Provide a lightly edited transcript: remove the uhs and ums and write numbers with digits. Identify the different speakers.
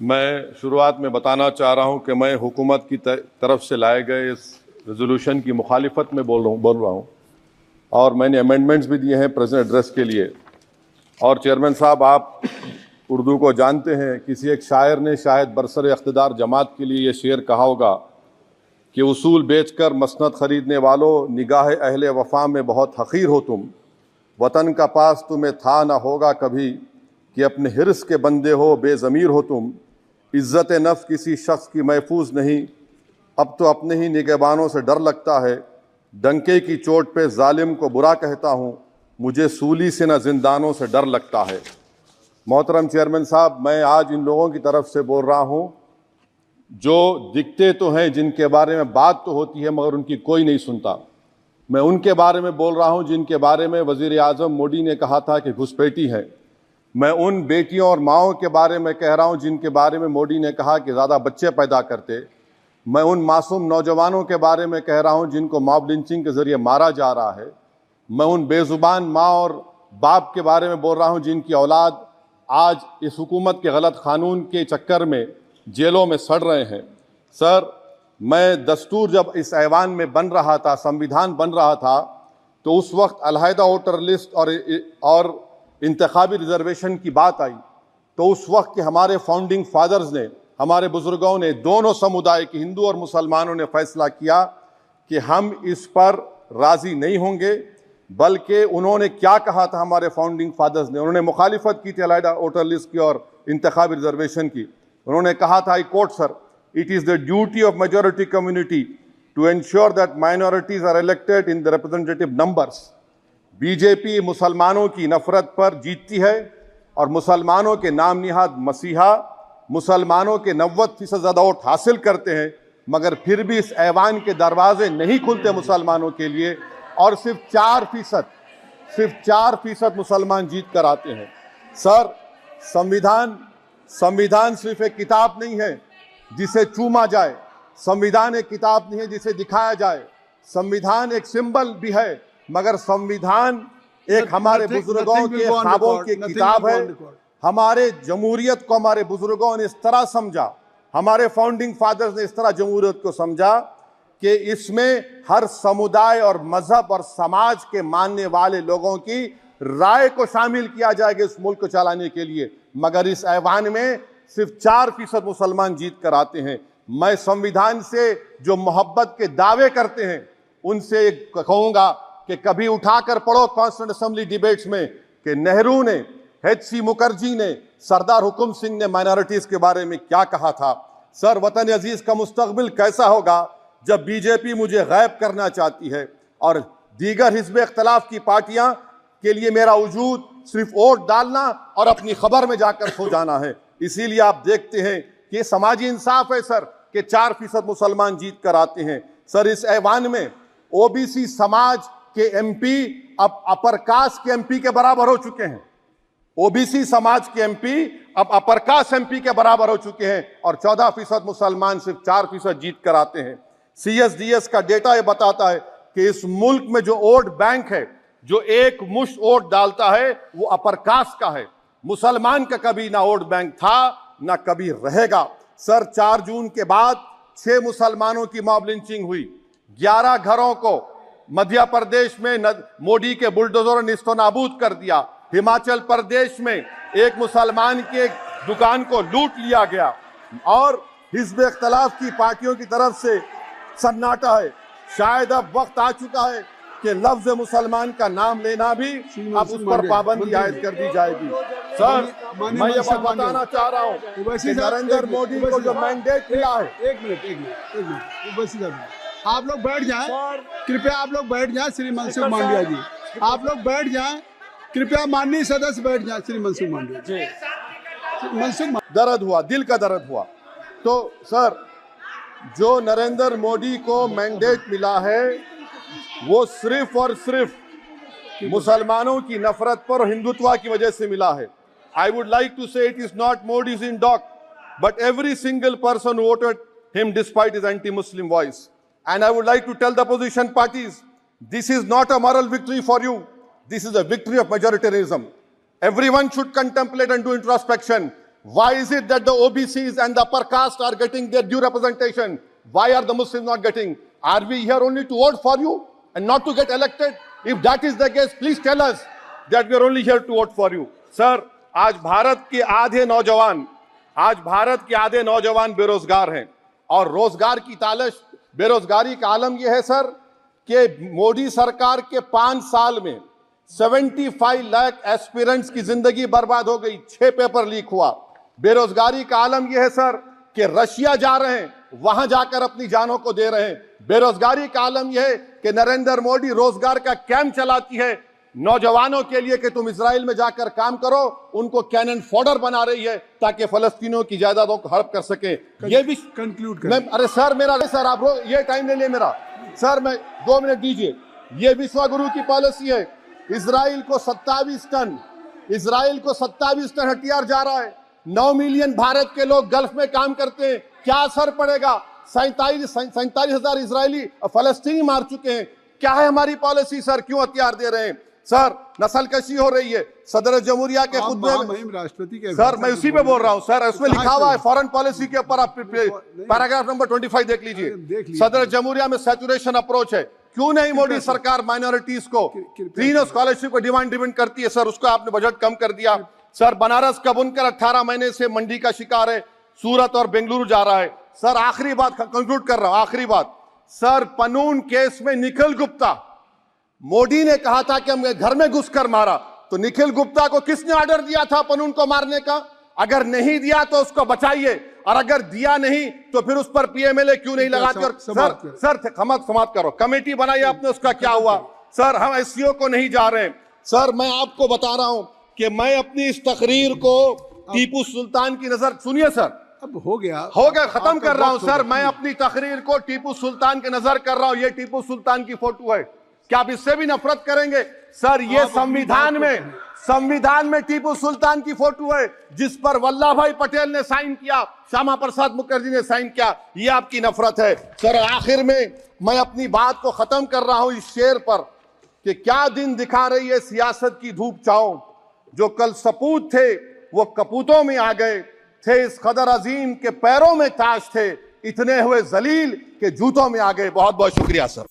Speaker 1: मैं शुरुआत में बताना चाह रहा हूं कि मैं हुकूमत की तरफ से लाए गए इस रेजोल्यूशन की मुखालिफत में बोल रहा हूं और मैंने अमेंडमेंट्स भी दिए हैं प्रेजेंट एड्रेस के लिए। और चेयरमैन साहब, आप उर्दू को जानते हैं, किसी एक शायर ने शायद बरसर इख्तिदार जमात के लिए ये शेर कहा होगा कि उसूल बेचकर मसनद खरीदने वालों, निगाह अहले वफा में बहुत हक़ीर हो तुम, वतन का पास तुम्हें था ना होगा कभी, कि अपने हिर्स के बंदे हो बेज़मीर हो तुम, इज़्ज़त नफ्स किसी शख्स की महफूज नहीं, अब तो अपने ही निगहबानों से डर लगता है, डंके की चोट पे जालिम को बुरा कहता हूँ, मुझे सूली से न जिंदानों से डर लगता है। मोहतरम चेयरमैन साहब, मैं आज इन लोगों की तरफ से बोल रहा हूँ जो दिखते तो हैं, जिनके बारे में बात तो होती है मगर उनकी कोई नहीं सुनता। मैं उनके बारे में बोल रहा हूँ जिनके बारे में वज़ीर आज़म मोदी ने कहा था कि घुसपैठी है। मैं उन बेटियों और माओं के बारे में कह रहा हूँ जिनके बारे में मोदी ने कहा कि ज़्यादा बच्चे पैदा करते। मैं उन मासूम नौजवानों के बारे में कह रहा हूँ जिनको मॉब लिंचिंग के ज़रिए मारा जा रहा है। मैं उन बेज़ुबान माँ और बाप के बारे में बोल रहा हूँ जिनकी औलाद आज इस हुकूमत के गलत कानून के चक्कर में जेलों में सड़ रहे हैं। सर, मैं दस्तूर जब इस ऐवान में बन रहा था, संविधान बन रहा था, तो उस वक्त अलहदा वोटर लिस्ट और इंतखाबी रिजर्वेशन की बात आई, तो उस वक्त के हमारे फाउंडिंग फादर्स ने, हमारे बुजुर्गों ने, दोनों समुदाय के हिंदू और मुसलमानों ने फैसला किया कि हम इस पर राज़ी नहीं होंगे। बल्कि उन्होंने क्या कहा था हमारे फाउंडिंग फादर्स ने, उन्होंने मुखालिफत की थी अलहदा वोटर लिस्ट की और इंतखाबी रिजर्वेशन की। उन्होंने कहा था, I quote sir, it is the duty of majority community to ensure that minorities are elected in the representative numbers. BJP मुसलमानों की नफरत पर जीतती है और मुसलमानों के नाम निहाद मसीहा मुसलमानों के 90% ज़्यादा वोट हासिल करते हैं, मगर फिर भी इस ऐवान के दरवाजे नहीं खुलते मुसलमानों के लिए, और सिर्फ 4% मुसलमान जीत कर आते हैं। सर, संविधान सिर्फ एक किताब नहीं है जिसे चूमा जाए, संविधान एक किताब नहीं है जिसे दिखाया जाए, संविधान एक सिंबल भी है, मगर संविधान एक हमारे बुजुर्गों के ख्वाबों की किताब है। हमारे जमहूरियत को हमारे बुजुर्गों ने इस तरह समझा, हमारे फाउंडिंग फादर्स ने इस तरह जमहूरियत को समझा कि इसमें हर समुदाय और मजहब और समाज के मानने वाले लोगों की राय को शामिल किया जाएगा इस मुल्क को चलाने के लिए। मगर इस ऐवान में सिर्फ 4% मुसलमान जीत कर आते हैं। मैं संविधान से जो मोहब्बत के दावे करते हैं उनसे कहूंगा कि कभी उठाकर पढ़ो कॉन्स्टिट्यूएंट असेंबली डिबेट्स में कि नेहरू ने, H.C. मुखर्जी ने, सरदार हुकुम सिंह ने माइनॉरिटीज के बारे में क्या कहा था। सर, वतन अजीज का मुस्तकबिल कैसा होगा जब बीजेपी मुझे गायब करना चाहती है और दीगर हिज़्ब इख्तिलाफ की पार्टियां के लिए मेरा वजूद सिर्फ वोट डालना और अपनी खबर में जाकर सो जाना है। इसीलिए आप देखते हैं कि समाजी इंसाफ है सर कि 4% मुसलमान जीत कर आते हैं। सर, इस ऐवान में ओबीसी समाज के एमपी अब अपर कास्ट के एमपी के बराबर हो चुके हैं। ओबीसी समाज के एमपी अब अपर कास्ट एमपी के बराबर हो चुके हैं और 14% मुसलमान सिर्फ 4% जीत कर आते हैं। CSDS का डेटा ये बताता है कि इस मुल्क में जो वोट बैंक है, जो एक मुश्त वोट डालता है, वो अपर कास्ट का है। मुसलमान का कभी ना वोट बैंक था ना कभी रहेगा। सर, 4 जून के बाद 6 मुसलमानों की मॉब लिंचिंग हुई, 11 घरों को मध्य प्रदेश में मोदी के बुलडोजर ने निस्तो नाबूद कर दिया। हिमाचल प्रदेश में एक मुसलमान की एक दुकान को लूट लिया गया और हिज़्ब इख्तिलाफ की पार्टियों की तरफ से सन्नाटा है। शायद अब वक्त आ चुका है कि लफ्ज मुसलमान का नाम लेना भी अब उस पर पाबंदी आयद कर दी जाएगी। सर, मैं ये बात बताना चाह रहा हूँ कि नरेंद्र मोदी को जो मैंडेट मिला है।
Speaker 2: एक मिनट, आप लोग बैठ जाएं, कृपया आप लोग बैठ जाएं। श्री मनसुख मांडविया जी, आप लोग बैठ जाएं, कृपया माननीय सदस्य बैठ जाएं। श्री मनसुख मांडविया जी,
Speaker 1: दर्द हुआ, दिल का दर्द हुआ। तो सर, जो नरेंद्र मोदी को मैंडेट मिला है वो सिर्फ और सिर्फ मुसलमानों की नफरत पर और हिंदुत्व की वजह से मिला है। I would like to say it is not Modi's in dock but every single person voted him despite his anti Muslim voice. And I would like to tell the opposition parties, this is not a moral victory for you. This is a victory of majoritarianism. Everyone should contemplate and do introspection Why is it that the OBCs and the upper caste are getting their due representation? Why are the Muslims not getting? Are we here only to vote for you and not to get elected? If that is the case, please tell us that we are only here to vote for you. Sir, आज भारत के आधे नौजवान बेरोजगार हैं और रोजगार की तालाश, बेरोजगारी का आलम यह है सर कि मोदी सरकार के 5 साल में 75 लाख एस्पिरेंट्स की जिंदगी बर्बाद हो गई, 6 पेपर लीक हुआ। बेरोजगारी का आलम यह है सर कि रशिया जा रहे हैं, वहां जाकर अपनी जानों को दे रहे हैं। बेरोजगारी का आलम यह है कि नरेंद्र मोदी रोजगार का कैंप चलाती है नौजवानों के लिए कि तुम इजराइल में जाकर काम करो, उनको कैनन फॉडर बना रही है ताकि फलस्तीनियों की जायदादों को हड़प कर सके। ये भी
Speaker 2: कंक्लूड
Speaker 1: मैं, अरे सर मेरा सर आप ये टाइम ले लिए मेरा सर, मैं 2 मिनट दीजिए। ये विश्वगुरु की पॉलिसी है। इजराइल को 27 टन हथियार जा रहा है। 9 मिलियन भारत के लोग गल्फ में काम करते हैं, क्या असर पड़ेगा? 47,000 इजरायली फलस्तीनी मार चुके हैं। क्या है हमारी पॉलिसी सर? क्यों हथियार दे रहे हैं सर? नस्लकशी हो रही है। सदर जमहूरिया के खुतबे में
Speaker 2: राष्ट्रपति के
Speaker 1: सर, मैं उसी पे बोल रहा हूं सर, उसमें लिखा हुआ है फॉरेन पॉलिसी के ऊपर, आप पैराग्राफ नंबर 25 देख लीजिए। सदर जमहूरिया में सैचुरेशन अप्रोच है। क्यों नहीं मोदी सरकार माइनॉरिटीज को फ्री स्कॉलरशिप को डिमांड करती है सर? उसको आपने बजट कम कर दिया सर। बनारस का बुनकर 18 महीने से मंडी का शिकार है, सूरत और बेंगलुरु जा रहा है सर। आखिरी बात कंक्लूड कर रहा हूं, आखिरी बात सर, पनून केस में निखिल गुप्ता, मोदी ने कहा था कि हम घर में घुसकर मारा, तो निखिल गुप्ता को किसने ऑर्डर दिया था पनून को मारने का? अगर नहीं दिया तो उसको बचाइए, और अगर दिया नहीं तो फिर उस पर पीएमएलए क्यों नहीं लगाते? सर समाप्त करो। कमेटी बनाई आपने, उसका क्या हुआ सर? हम एससीओ को नहीं जा रहे सर। मैं आपको बता रहा हूं कि मैं अपनी इस तकरीर को टीपू सुल्तान की नजर, सुनिए सर,
Speaker 2: अब हो गया
Speaker 1: खत्म कर रहा हूं सर। मैं अपनी तकरीर को टीपू सुल्तान के नजर कर रहा हूं। ये टीपू सुल्तान की फोटो है, क्या आप इससे भी नफरत करेंगे सर? ये संविधान में टीपू सुल्तान की फोटो है जिस पर वल्लभ भाई पटेल ने साइन किया, श्यामा प्रसाद मुखर्जी ने साइन किया। ये आपकी नफरत है सर। आखिर में मैं अपनी बात को खत्म कर रहा हूं इस शेर पर कि क्या दिन दिखा रही है सियासत की धूप छांव। जो कल सपूत थे वो कपूतों में आ गए, थे इस कदर अजीम के पैरों में ताज थे, इतने हुए जलील के जूतों में आ गए। बहुत बहुत शुक्रिया सर।